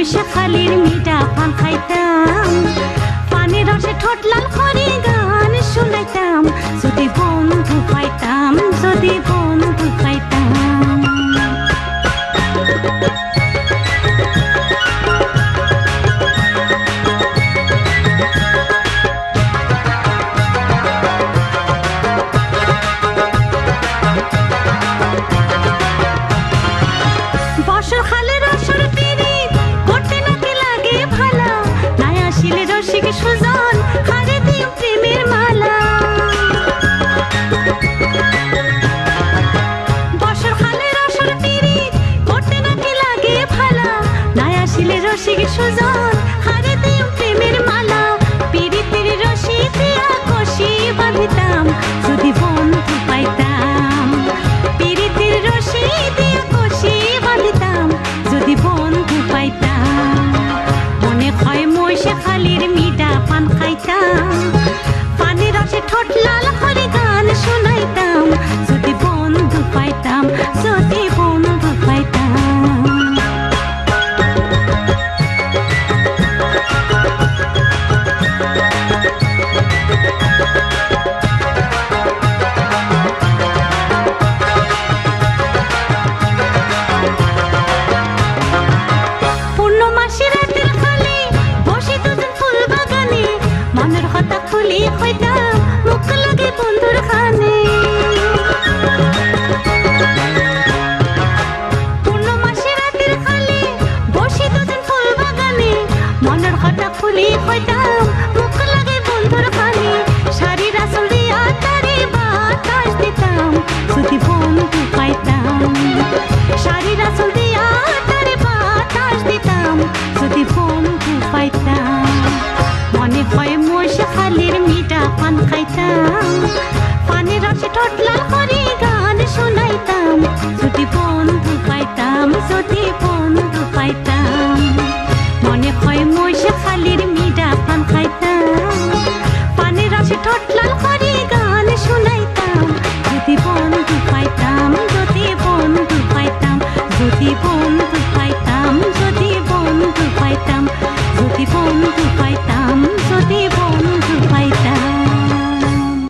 মহিষাখালীর মিঠা পান খাইতাম, পানের রসে ঠোঁট লাল করে গান শুনাইতাম, যদি বন্ধু পাইতাম, যদি বন্ধু পাইতাম। বর্ষাকালের আসর পিরিত করতে নাকি লাগে ভালা, নাই আসিলে রসিক সুজন হারে দিও প্রেমের মালা। বর্ষাকালের আসর পিরিত করতে নাকি লাগে ভালা, নাই আসিলে রসিক সুজন হারে দিও প্রেমের মালা। পিরিতের রশি দিয়া কষি বাঁধিতাম, যদি বন্ধু পাইতাম। পিরিতের রশি দিয়া কষি বাঁধিতাম, যদি বন্ধু পাইতাম। মনে হয় মহিষাখালীর মিঠা পান খাইতাম, পানের রসে ঠোঁট লাল করে গান শুনাইতাম, যদি বন্ধু পাইতাম, যদি বন্ধু পাইতাম। পূর্ণমাসী রাতের খালে বসে দুজন ফুল বাগানে, মনের কথা খুলি কইতাম, মুখ লাগে বন্ধুর খানে। পূর্ণমাসী রাতের খালে বসে দুজন ফুল বাগানে, মনের কথা খুলি কইতাম, মুখ লাগে বন্ধুর খানে। শাড়ির আঁচল দিয়া তারে বাতাস দিতাম, যদি বন্ধু পাইতাম। শাড়ির আঁচল দিয়া তারে বাতাস দিতাম, যদি বন্ধু পাইতাম। মনে হয় মহিষাখালীর মিঠা পান খাইতাম, পানের রসে ঠোঁট লাল করে গান শুনাইতাম, যদি বন্ধু পাইতাম, যদি বন্ধু পাইতাম। মনে হয় মহিষাখালীর মিঠা পান খাইতাম, পানের রসে ঠোঁট লাল করে গান শুনাইতাম, যদি বন্ধু পাইতাম, যদি বন্ধু পাইতাম, যদি বন্ধু